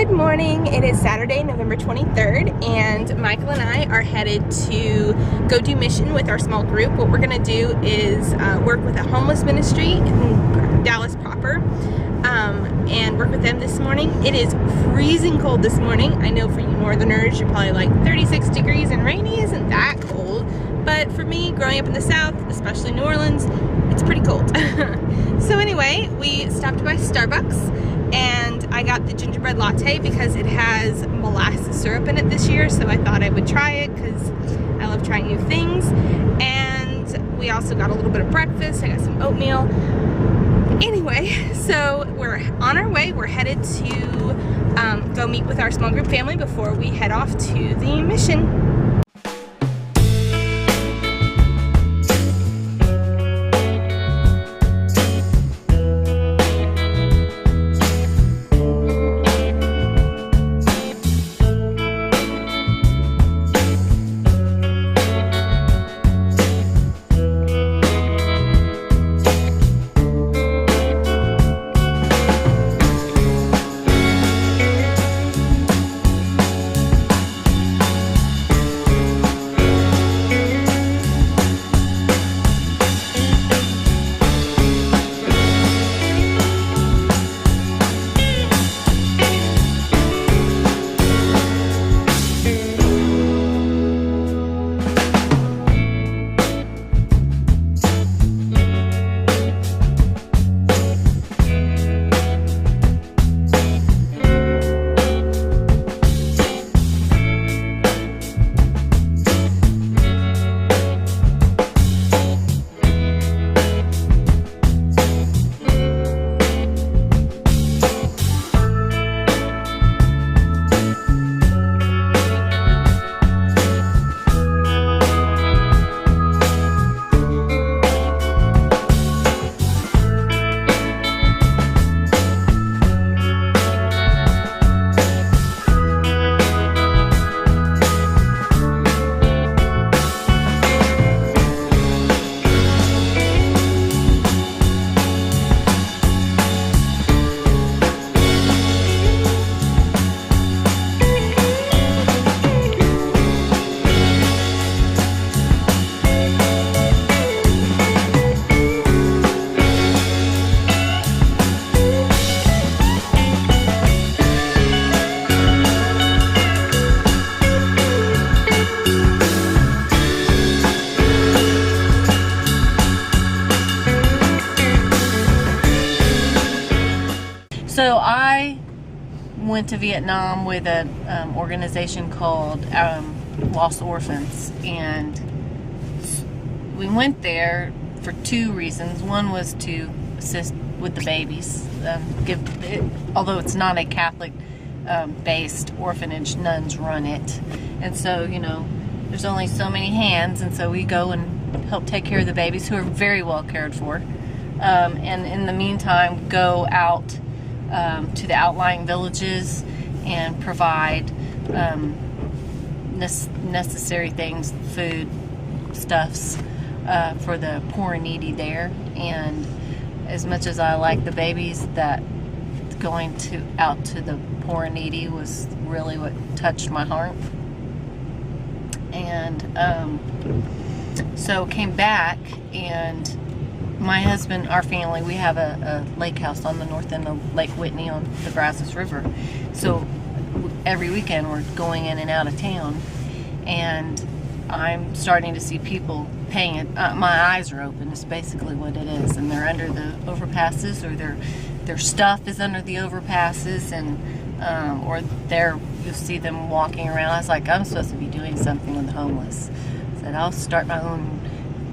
Good morning. It is Saturday, November 23rd, and Michael and I are headed to go do mission with our small group. What we're going to do is work with a homeless ministry in Dallas proper, and work with them this morning. It is freezing cold this morning. I know for you northerners, you're probably like 36 degrees and rainy isn't that cold, but for me, growing up in the South, especially New Orleans, it's pretty cold. So anyway, we stopped by Starbucks and I got the gingerbread latte because it has molasses syrup in it this year, so I thought I would try it because I love trying new things. And we also got a little bit of breakfast. I got some oatmeal. Anyway, so we're on our way. We're headed to go meet with our small group family before we head off to the mission. So I went to Vietnam with an organization called Lost Orphans, and we went there for two reasons. One was to assist with the babies, although it's not a Catholic based orphanage, nuns run it, and so there's only so many hands, and so we go and help take care of the babies, who are very well cared for, and in the meantime go out to the outlying villages and provide necessary things, food, stuffs for the poor and needy there. And as much as I like the babies, that going out to the poor and needy was really what touched my heart. And so came back, and my husband, our family, we have a lake house on the north end of Lake Whitney on the Brazos River. So every weekend we're going in and out of town, and I'm starting to see people paying it. My eyes are open. It's basically what it is, and they're under the overpasses, or their stuff is under the overpasses, and or you'll see them walking around. I was like, I'm supposed to be doing something with the homeless. I said, I'll start my own,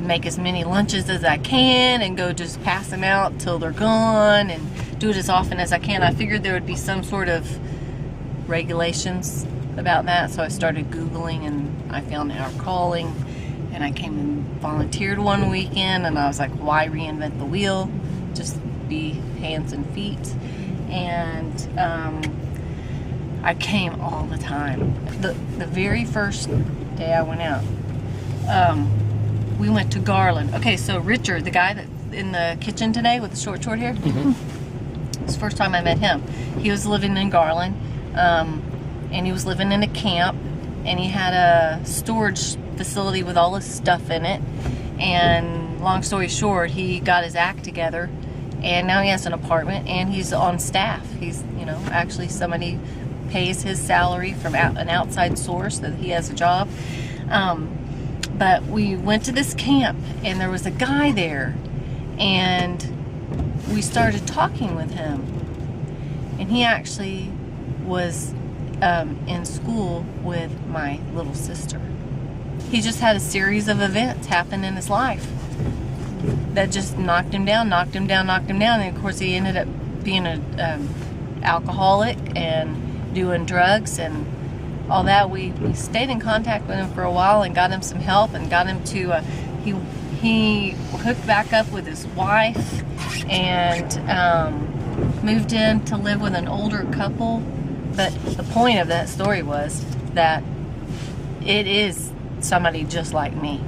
make as many lunches as I can and go just pass them out till they're gone, and do it as often as I can. I figured there would be some sort of regulations about that, so I started Googling, and I found Our Calling, and I came and volunteered one weekend, and I was like, why reinvent the wheel? Just be hands and feet. And I came all the time. The very first day I went out, we went to Garland. Okay, so Richard, the guy that's in the kitchen today with the short hair, it's the first time I met him. He was living in Garland. and he was living in a camp, and he had a storage facility with all his stuff in it. And long story short, he got his act together, and now he has an apartment, and he's on staff. He's, actually somebody pays his salary from an outside source, that he has a job. But we went to this camp, and there was a guy there, and we started talking with him. And he actually was in school with my little sister. He just had a series of events happen in his life that just knocked him down. And of course, he ended up being an alcoholic and doing drugs and all that. We stayed in contact with him for a while and got him some help and got him to he hooked back up with his wife and moved in to live with an older couple. But the point of that story was that it is somebody just like me,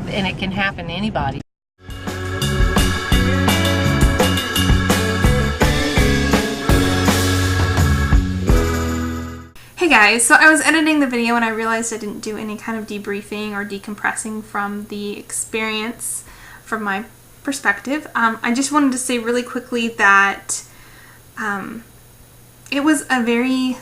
and it can happen to anybody. Hey guys, so I was editing the video and I realized I didn't do any kind of debriefing or decompressing from the experience from my perspective. I just wanted to say really quickly that it was a very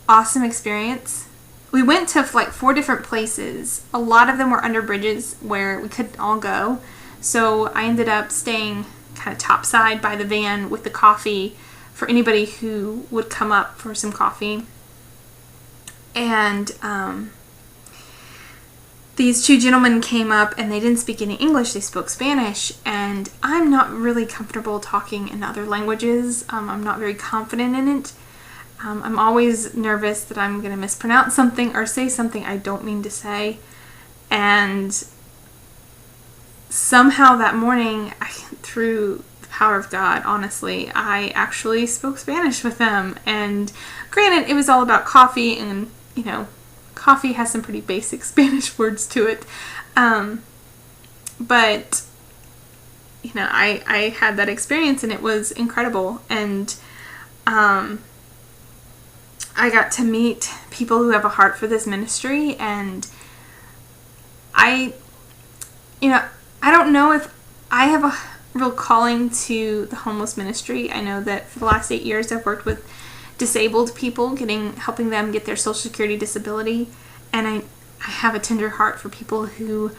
awesome experience. We went to like 4 different places. A lot of them were under bridges where we couldn't all go. So I ended up staying kind of topside by the van with the coffee for anybody who would come up for some coffee. And these 2 gentlemen came up and they didn't speak any English, they spoke Spanish, and I'm not really comfortable talking in other languages. I'm not very confident in it. I'm always nervous that I'm going to mispronounce something or say something I don't mean to say. And somehow that morning, through the power of God, honestly, I actually spoke Spanish with them. And granted, it was all about coffee, and coffee has some pretty basic Spanish words to it. But I had that experience and it was incredible. And I got to meet people who have a heart for this ministry, and I don't know if I have a real calling to the homeless ministry. I know that for the last 8 years I've worked with disabled people, helping them get their Social Security disability, and I have a tender heart for people who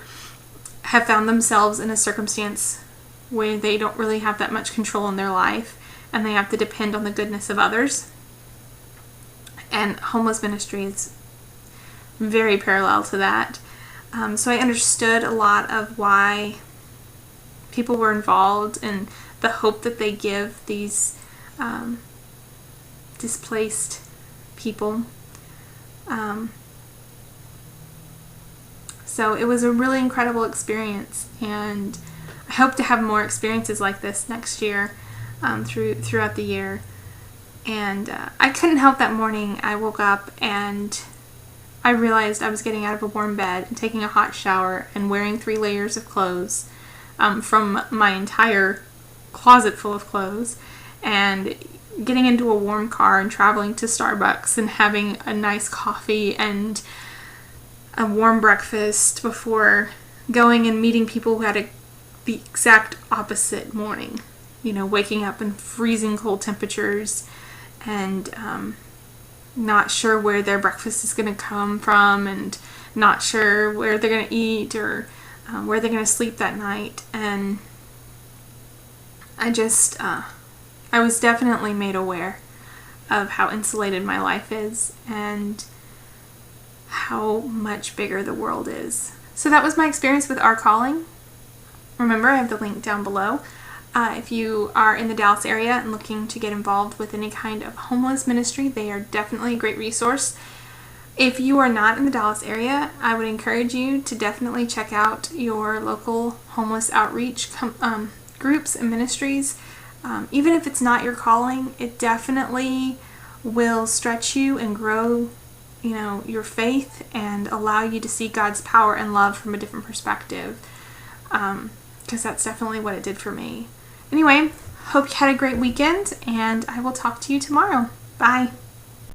have found themselves in a circumstance where they don't really have that much control in their life and they have to depend on the goodness of others. And homeless ministry is very parallel to that. So I understood a lot of why people were involved and the hope that they give these displaced people. So it was a really incredible experience, and I hope to have more experiences like this next year, throughout the year. And I couldn't help that morning. I woke up and I realized I was getting out of a warm bed and taking a hot shower and wearing 3 layers of clothes from my entire closet full of clothes, and getting into a warm car and traveling to Starbucks and having a nice coffee and a warm breakfast before going and meeting people who had the exact opposite morning. Waking up in freezing cold temperatures and not sure where their breakfast is going to come from, and not sure where they're going to eat or where they're going to sleep that night. And I was definitely made aware of how insulated my life is and how much bigger the world is. So that was my experience with Our Calling. Remember, I have the link down below. If you are in the Dallas area and looking to get involved with any kind of homeless ministry, they are definitely a great resource. If you are not in the Dallas area, I would encourage you to definitely check out your local homeless outreach groups and ministries. Even if it's not your calling, it definitely will stretch you and grow, your faith, and allow you to see God's power and love from a different perspective. Because that's definitely what it did for me. Anyway, hope you had a great weekend, and I will talk to you tomorrow. Bye.